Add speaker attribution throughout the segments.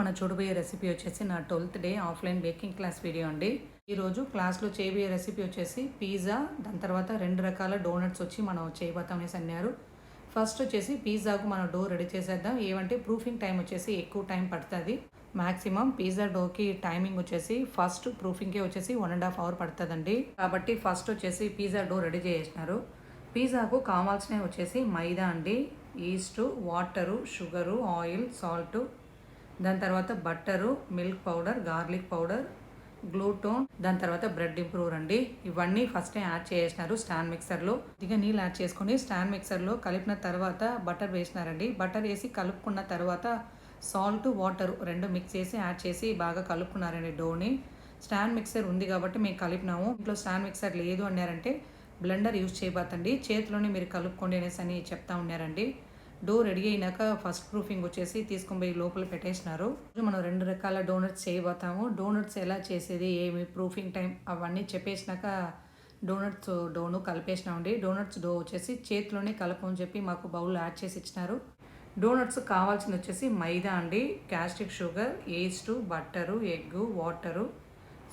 Speaker 1: మనం చూడబోయే రెసిపీ వచ్చేసి నా 12th day offline baking class video అండి. ఈరోజు క్లాస్లో చేయబోయే రెసిపీ వచ్చేసి పిజ్జా, దాని తర్వాత 2 రకాల డోనట్స్ వచ్చి మనం చేయబోతాం అనేసి అన్నారు. ఫస్ట్ వచ్చేసి పిజ్జాకు మనం డో రెడీ చేసేద్దాం. ఏమంటే ప్రూఫింగ్ టైం వచ్చేసి ఎక్కువ టైం పడుతుంది. మ్యాక్సిమం పిజ్జా డోకి టైమింగ్ వచ్చేసి ఫస్ట్ ప్రూఫింగ్కే వచ్చేసి 1.5 అవర్ పడుతుందండి. కాబట్టి ఫస్ట్ వచ్చేసి పిజ్జా డో రెడీ చేసినారు. పిజ్జాకు కావాల్సినవి వచ్చేసి మైదా అండి, yeast, water, sugar, oil, salt, దాని తర్వాత butter, milk powder, garlic powder, gluten, దాని తర్వాత బ్రెడ్ ఇంప్రూవర్ అండి. ఇవన్నీ ఫస్టే యాడ్ చేసినారు స్టాండ్ మిక్సర్లో. ఇక నీళ్ళు యాడ్ చేసుకొని స్టాండ్ మిక్సర్లో కలిపిన తర్వాత బటర్ వేసినారండి. బటర్ వేసి కలుపుకున్న తర్వాత సాల్ట్, వాటర్ 2 మిక్స్ చేసి యాడ్ చేసి బాగా కలుపుకున్నారండి డోని. స్టాండ్ మిక్సర్ ఉంది కాబట్టి మేము కలిపినాము. ఇంట్లో స్టాండ్ మిక్సర్ లేదు అన్నారంటే బ్లెండర్ యూజ్ చేయబోతండి, చేతిలోనే మీరు కలుపుకోండి అనేసి అని చెప్తా ఉన్నారండి. డో రెడీ అయినాక ఫస్ట్ ప్రూఫింగ్ వచ్చేసి తీసుకొని పోయి లోపల పెట్టేసినారు. మనం 2 రకాల డోనట్స్ చేయబోతాము. డోనట్స్ ఎలా చేసేది, ఏమి ప్రూఫింగ్ టైం అవన్నీ చెప్పేసినాక డోనట్స్ డోను కలిపేసినామండి. డోనట్స్ డో వచ్చేసి చేతిలోనే కలపని చెప్పి మాకు బౌల్ యాడ్ చేసి ఇచ్చినారు. డోనట్స్ కావాల్సింది వచ్చేసి మైదా అండి, caster sugar, yeast, butter, egg, water,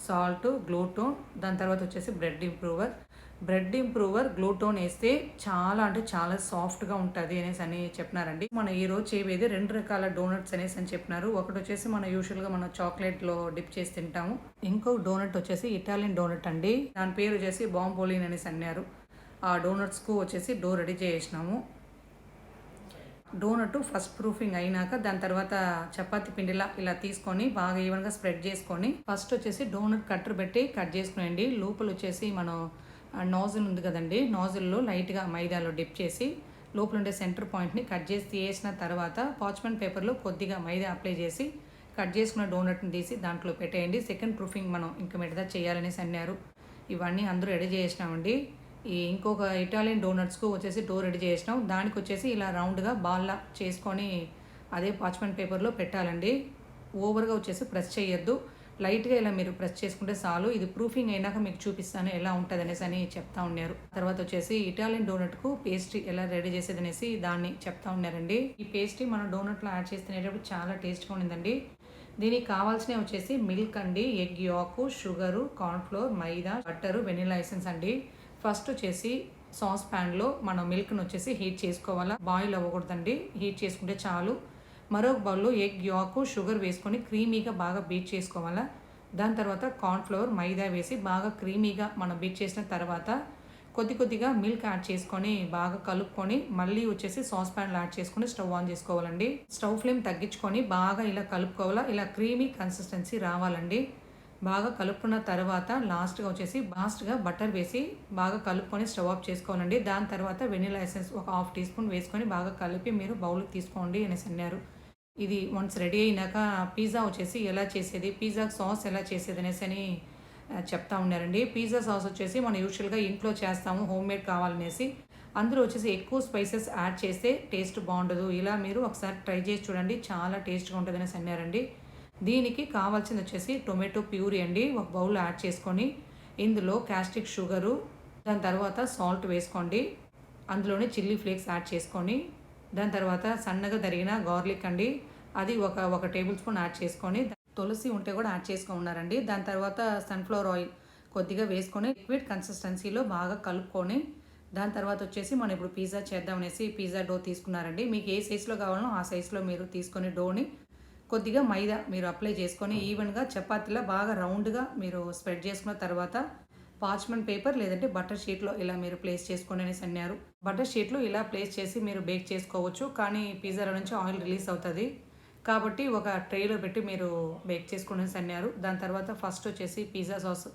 Speaker 1: salt, gluten, దాని తర్వాత వచ్చేసి బ్రెడ్ ఇంప్రూవర్. బ్రెడ్ ఇంప్రూవర్, గ్లూటోన్ వేస్తే చాలా అంటే చాలా సాఫ్ట్గా ఉంటుంది అనేసి అని చెప్పినారండి. మనం ఈరోజు చేయబోయేది 2 రకాల డోనట్స్ అనేసి అని చెప్పినారు. ఒకటి వచ్చేసి మనం యూజువల్గా మనం చాక్లెట్లో డిప్ చేసి తింటాము. ఇంకో డోనట్ వచ్చేసి ఇటాలియన్ డోనట్ అండి, దాని పేరు వచ్చేసి బాంబోలిన్ అనేసి అన్నారు. ఆ డోనట్స్కు వచ్చేసి డో రెడీ చేసినాము. డోనట్ ఫస్ట్ ప్రూఫింగ్ అయినాక దాని తర్వాత చపాతీ పిండిలా ఇలా తీసుకొని బాగా ఈవెన్గా స్ప్రెడ్ చేసుకొని ఫస్ట్ వచ్చేసి డోనట్ కట్టర్ పెట్టి కట్ చేసుకునేయండి. లోపల వచ్చేసి మనం నాజిల్ ఉంది కదండి, నాజిల్లో లైట్గా మైదాలో డిప్ చేసి లోపల ఉండే సెంటర్ పాయింట్ని కట్ చేసి తీసిన తర్వాత పాచ్మెంట్ పేపర్లో కొద్దిగా మైదా అప్లై చేసి కట్ చేసుకున్న డోనట్ని తీసి దాంట్లో పెట్టేయండి. సెకండ్ ప్రూఫింగ్ మనం ఇంకా మిగతా చేయాలనేసి అన్నారు. ఇవన్నీ అందరూ రెడీ చేసినామండి. ఇంకొక ఇటాలియన్ డోనట్స్కు వచ్చేసి డో రెడీ చేసినాం. దానికి వచ్చేసి ఇలా రౌండ్గా బాల్లా చేసుకొని అదే పాచ్మెంట్ పేపర్లో పెట్టాలండి. ఓవర్గా వచ్చేసి ప్రెస్ చేయొద్దు, లైట్గా ఇలా మీరు ప్రెస్ చేసుకుంటే చాలు. ఇది ప్రూఫింగ్ అయినాక మీకు చూపిస్తాను ఎలా ఉంటుంది అనేసి అని చెప్తా ఉన్నారు. తర్వాత వచ్చేసి ఇటాలియన్ డోనట్కు పేస్ట్రీ ఎలా రెడీ చేసేది అనేసి దాన్ని చెప్తా ఉన్నారండి. ఈ పేస్ట్రీ మనం డోనట్లో యాడ్ చేసి తినేటప్పుడు చాలా టేస్ట్గా ఉండిందండి. దీనికి కావాల్సినవి వచ్చేసి మిల్క్ అండి, ఎగ్ యాకు, షుగరు, కార్న్ఫ్లోర్, మైదా, బట్టరు, వెనిలా ఎసెన్స్ అండి. ఫస్ట్ వచ్చేసి సాస్ ప్యాన్లో మనం మిల్క్ను వచ్చేసి హీట్ చేసుకోవాలా, బాయిల్ అవ్వకూడదండి, హీట్ చేసుకుంటే చాలు. మరొక బౌల్లో ఎగ్ యాకు, షుగర్ వేసుకొని క్రీమీగా బాగా బీట్ చేసుకోవాలా. దాని తర్వాత కార్న్ఫ్లవర్, మైదా వేసి బాగా క్రీమీగా మనం బీట్ చేసిన తర్వాత కొద్దిగా మిల్క్ యాడ్ చేసుకొని బాగా కలుపుకొని మళ్ళీ వచ్చేసి సాస్ ప్యాన్లో యాడ్ చేసుకొని స్టవ్ ఆన్ చేసుకోవాలండి. స్టవ్ ఫ్లేమ్ తగ్గించుకొని బాగా ఇలా కలుపుకోవాలా. ఇలా క్రీమీ కన్సిస్టెన్సీ రావాలండి. బాగా కలుపుకున్న తర్వాత లాస్ట్గా బటర్ వేసి బాగా కలుపుకొని స్టవ్ ఆఫ్ చేసుకోవాలండి. దాని తర్వాత వెనిలా ఎసెన్స్ ఒక 1/2 టీ స్పూన్ వేసుకొని బాగా కలిపి మీరు బౌల్కి తీసుకోండి అనేసి అన్నారు. ఇది వన్స్ రెడీ అయినాక పిజ్జా వచ్చేసి ఎలా చేసేది, పిజ్జాకి సాస్ ఎలా చేసేది అనేసి అని చెప్తా ఉన్నారండి. పిజ్జా సాస్ వచ్చేసి మనం యూజువల్గా ఇంట్లో చేస్తాము, హోమ్ మేడ్ కావాలనేసి. అందులో వచ్చేసి ఎక్కువ స్పైసెస్ యాడ్ చేస్తే టేస్ట్ బాగుండదు. ఇలా మీరు ఒకసారి ట్రై చేసి చూడండి, చాలా టేస్ట్గా ఉంటుంది అనేసి అన్నారండి. దీనికి కావాల్సింది వచ్చేసి టొమాటో ప్యూరీ అండి. ఒక బౌల్ యాడ్ చేసుకొని ఇందులో క్యాస్టిక్ షుగరు, దాని తర్వాత సాల్ట్ వేసుకోండి. అందులోనే చిల్లీ ఫ్లేక్స్ యాడ్ చేసుకొని దాని తర్వాత సన్నగా తరిగిన గార్లిక్ అండి, అది ఒక టేబుల్ స్పూన్ యాడ్ చేసుకొని తులసి ఉంటే కూడా యాడ్ చేసుకున్నారండి. దాని తర్వాత సన్ఫ్లవర్ ఆయిల్ కొద్దిగా వేసుకొని లిక్విడ్ కన్సిస్టెన్సీలో బాగా కలుపుకొని దాని తర్వాత వచ్చేసి మనం ఇప్పుడు పిజ్జా చేద్దామనేసి పిజ్జా డో తీసుకున్నారండి. మీకు ఏ సైజులో కావాలనో ఆ సైజులో మీరు తీసుకొని డోని కొద్దిగా మైదా మీరు అప్లై చేసుకొని ఈవెన్గా చపాతీలా బాగా రౌండ్గా మీరు స్ప్రెడ్ చేసుకున్న తర్వాత పాచ్మెంట్ పేపర్ లేదంటే బటర్ షీట్లో ఇలా మీరు ప్లేస్ చేసుకొని అనేసి అన్నారు. బటర్ షీట్లో ఇలా ప్లేస్ చేసి మీరు బేక్ చేసుకోవచ్చు, కానీ పిజ్జాలో నుంచి ఆయిల్ రిలీజ్ అవుతుంది కాబట్టి ఒక ట్రేలో పెట్టి మీరు బేక్ చేసుకొని అనేసి అన్నారు. దాని తర్వాత ఫస్ట్ వచ్చేసి పిజ్జా సాస్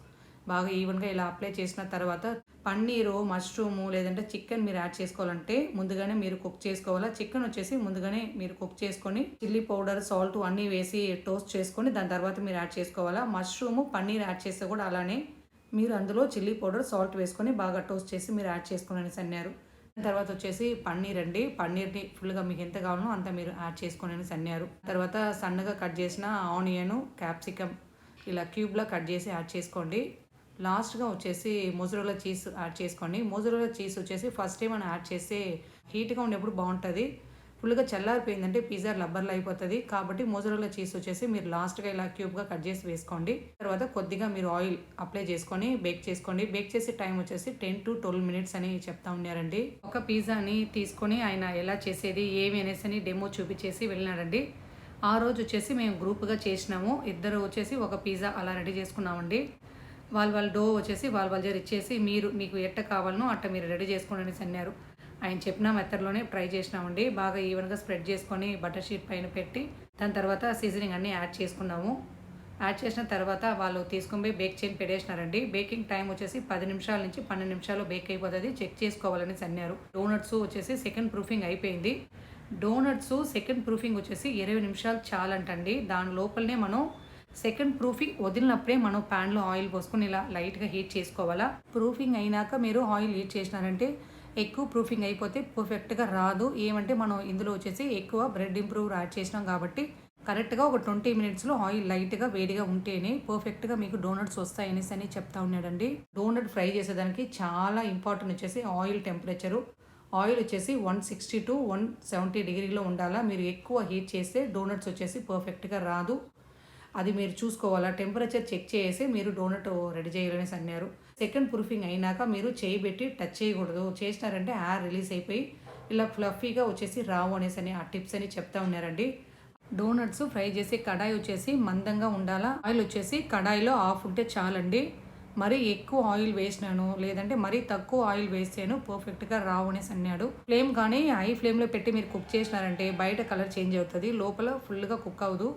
Speaker 1: బాగా ఈవెన్గా ఇలా అప్లై చేసిన తర్వాత పన్నీరు, మష్రూము లేదంటే చికెన్ మీరు యాడ్ చేసుకోవాలంటే ముందుగానే మీరు కుక్ చేసుకోవాలా. చికెన్ వచ్చేసి ముందుగానే మీరు కుక్ చేసుకొని చిల్లీ పౌడర్, సాల్ట్ అన్నీ వేసి టోస్ట్ చేసుకొని దాని తర్వాత మీరు యాడ్ చేసుకోవాలా. మష్రూము, పన్నీర్ యాడ్ చేస్తే కూడా అలానే మీరు అందులో చిల్లీ పౌడర్, సాల్ట్ వేసుకొని బాగా టోస్ట్ చేసి మీరు యాడ్ చేసుకొని అనేసి అన్నారు. తర్వాత వచ్చేసి పన్నీర్ అండి, పన్నీర్ని ఫుల్గా మీకు ఎంత కావాలో అంత మీరు యాడ్ చేసుకొని అనేసి అన్నారు. తర్వాత సన్నగా కట్ చేసిన ఆనియన్, క్యాప్సికమ్ ఇలా క్యూబ్లా కట్ చేసి యాడ్ చేసుకోండి. లాస్ట్గా వచ్చేసి మొజరెల్లా చీజ్ యాడ్ చేసుకోండి. మొజరెల్లా చీజ్ వచ్చేసి ఫస్ట్ టైం మనం యాడ్ చేస్తే హీట్గా ఉండేప్పుడు బాగుంటుంది. ఫుల్గా చల్లారిపోయిందంటే పిజ్జా రబ్బర్లో అయిపోతుంది. కాబట్టి మోజరెల్లా చీజ్ వచ్చేసి మీరు లాస్ట్గా ఇలా క్యూబ్గా కట్ చేసి వేసుకోండి. తర్వాత కొద్దిగా మీరు ఆయిల్ అప్లై చేసుకొని బేక్ చేసుకోండి. బేక్ చేసే టైం వచ్చేసి 10 to 12 minutes అని చెప్తా ఉన్నారండి. ఒక పిజ్జాని తీసుకొని ఆయన ఎలా చేసేది ఏమి అనేసి డెమో చూపించేసి వెళ్ళినాడండి. ఆ రోజు వచ్చేసి మేము గ్రూప్గా చేసినాము. ఇద్దరు వచ్చేసి ఒక పిజ్జా అలా రెడీ చేసుకున్నామండి. వాళ్ళ డో వచ్చేసి వాళ్ళ దగ్గర ఇచ్చేసి మీకు ఎట్ట కావాలనో అట్ట మీరు రెడీ చేసుకోండి అనేసి అన్నారు. ఆయన చెప్పిన మెథడ్లోనే ట్రై చేసినామండి. బాగా ఈవెన్గా స్ప్రెడ్ చేసుకొని బటర్ షీట్ పైన పెట్టి దాని తర్వాత సీజనింగ్ అన్నీ యాడ్ చేసుకున్నాము. యాడ్ చేసిన తర్వాత వాళ్ళు తీసుకొని పోయి బేక్ చేయని పెట్టేసినారండి. బేకింగ్ టైం వచ్చేసి 10 నిమిషాల నుంచి 12 నిమిషాలు బేక్ అయిపోతుంది. చెక్ చేసుకోవాలనేసి అన్నారు. డోనట్స్ వచ్చేసి సెకండ్ ప్రూఫింగ్ అయిపోయింది. డోనట్స్ సెకండ్ ప్రూఫింగ్ వచ్చేసి 20 నిమిషాలు చాలంటండి. దాని లోపలనే మనం సెకండ్ ప్రూఫింగ్ వదిలినప్పుడే మనం ప్యాన్లో ఆయిల్ పోసుకొని ఇలా లైట్గా హీట్ చేసుకోవాలా. ప్రూఫింగ్ అయినాక మీరు ఆయిల్ హీట్ చేసినారంటే ఎక్కువ ప్రూఫింగ్ అయిపోతే పర్ఫెక్ట్గా రాదు. ఏమంటే మనం ఇందులో వచ్చేసి ఎక్కువ బ్రెడ్ ఇంప్రూవ్ యాడ్ చేసినాం కాబట్టి కరెక్ట్గా ఒక 20 minutesలో ఆయిల్ లైట్గా వేడిగా ఉంటేనే పర్ఫెక్ట్గా మీకు డోనట్స్ వస్తాయనేసి అని చెప్తా ఉన్నాడండి. డోనట్ ఫ్రై చేసేదానికి చాలా ఇంపార్టెంట్ వచ్చేసి ఆయిల్ టెంపరేచరు. ఆయిల్ వచ్చేసి 160 to 170 degreeలో ఉండాలా. మీరు ఎక్కువ హీట్ చేస్తే డోనట్స్ వచ్చేసి పర్ఫెక్ట్గా రాదు. అది మీరు చూసుకోవాలా. టెంపరేచర్ చెక్ చేసి మీరు డోనట్ రెడీ చేయాలనేసి అన్నారు. సెకండ్ ప్రూఫింగ్ అయినాక మీరు చేయి పెట్టి టచ్ చేయకూడదు. చేసినారంటే ఎయిర్ రిలీజ్ అయిపోయి ఇలా ఫ్లఫీగా వచ్చేసి రావు అనేసి అని ఆ టిప్స్ అని చెప్తా ఉన్నారండి. డోనట్స్ ఫ్రై చేసే కడాయి వచ్చేసి మందంగా ఉండాలా. ఆయిల్ వచ్చేసి కడాయిలో ఆఫ్ ఉంటే చాలండి. మరీ ఎక్కువ ఆయిల్ వేసినాను లేదంటే మరీ తక్కువ ఆయిల్ వేసాను పర్ఫెక్ట్గా రావు అనేసి అన్నాడు. ఫ్లేమ్ కానీ హై ఫ్లేమ్లో పెట్టి మీరు కుక్ చేసినారంటే బయట కలర్ చేంజ్ అవుతుంది, లోపల ఫుల్గా కుక్ అవ్వదు,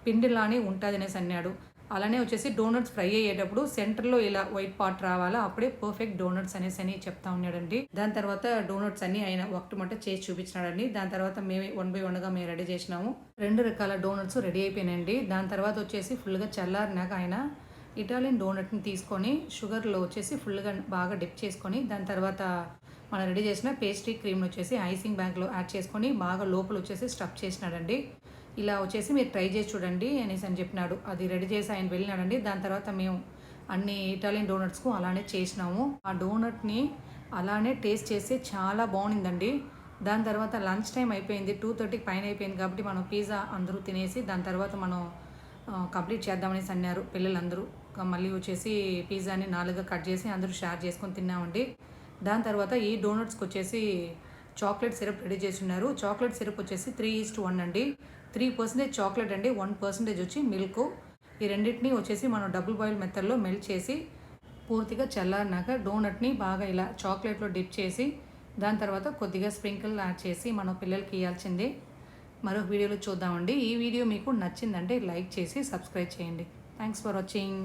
Speaker 1: పిండిలానే ఉంటుంది అనేసి అన్నాడు. అలానే వచ్చేసి డోనట్స్ ఫ్రై అయ్యేటప్పుడు సెంటర్లో ఇలా వైట్ పార్ట్ రావాలా, అప్పుడే పర్ఫెక్ట్ డోనట్స్ అనేసి అని చెప్తా ఉన్నాడండి. దాని తర్వాత డోనట్స్ అన్ని ఆయన ఒకటి మట్ట చేసి చూపించినాడండి. దాని తర్వాత మేము 1 by 1గా మేము రెడీ చేసినాము. 2 రకాల డోనట్స్ రెడీ అయిపోయినాయండి. దాని తర్వాత వచ్చేసి ఫుల్గా చల్లారినాక ఆయన ఇటాలియన్ డోనట్ని తీసుకొని షుగర్లో వచ్చేసి ఫుల్గా బాగా డిప్ చేసుకొని దాని తర్వాత మనం రెడీ చేసిన పేస్ట్రీ క్రీమ్ని వచ్చేసి ఐసింగ్ బ్యాగ్లో యాడ్ చేసుకొని బాగా లోపల వచ్చేసి స్టఫ్ చేసినాడండి. ఇలా వచ్చేసి మీరు ట్రై చేసి చూడండి అనేసి అని చెప్పినాడు. అది రెడీ చేసి ఆయన వెళ్ళినాడండి. దాని తర్వాత మేము అన్ని ఇటాలియన్ డోనట్స్కు అలానే చేసినాము. ఆ డోనట్ని అలానే టేస్ట్ చేసి చాలా బాగుండిందండి. దాని తర్వాత లంచ్ టైం అయిపోయింది, 2:30 పైన అయిపోయింది కాబట్టి మనం పిజ్జా అందరూ తినేసి దాని తర్వాత మనం కంప్లీట్ చేద్దామనేసి అన్నారు పిల్లలందరూ. మళ్ళీ వచ్చేసి పిజ్జాని 4గా కట్ చేసి అందరూ షేర్ చేసుకొని తిన్నామండి. దాని తర్వాత ఈ డోనట్స్కి వచ్చేసి చాక్లెట్ సిరప్ రెడీ చేసి ఉన్నారు. చాక్లెట్ సిరప్ వచ్చేసి 3:1 అండి. 3% చాక్లెట్ అండి, 1% వచ్చి మిల్క్. ఈ రెండింటిని వచ్చేసి మనం డబుల్ బాయిల్ మెథడ్లో మెల్ట్ చేసి పూర్తిగా చల్లారినాక డోనట్ని బాగా ఇలా చాక్లెట్లో డిప్ చేసి దాని తర్వాత కొద్దిగా స్ప్రింకిల్ యాడ్ చేసి మనం పిల్లలకి ఇవ్వాల్సిందే. మరొక వీడియోలో చూద్దామండి. ఈ వీడియో మీకు నచ్చిందంటే లైక్ చేసి సబ్స్క్రైబ్ చేయండి. Thanks for watching.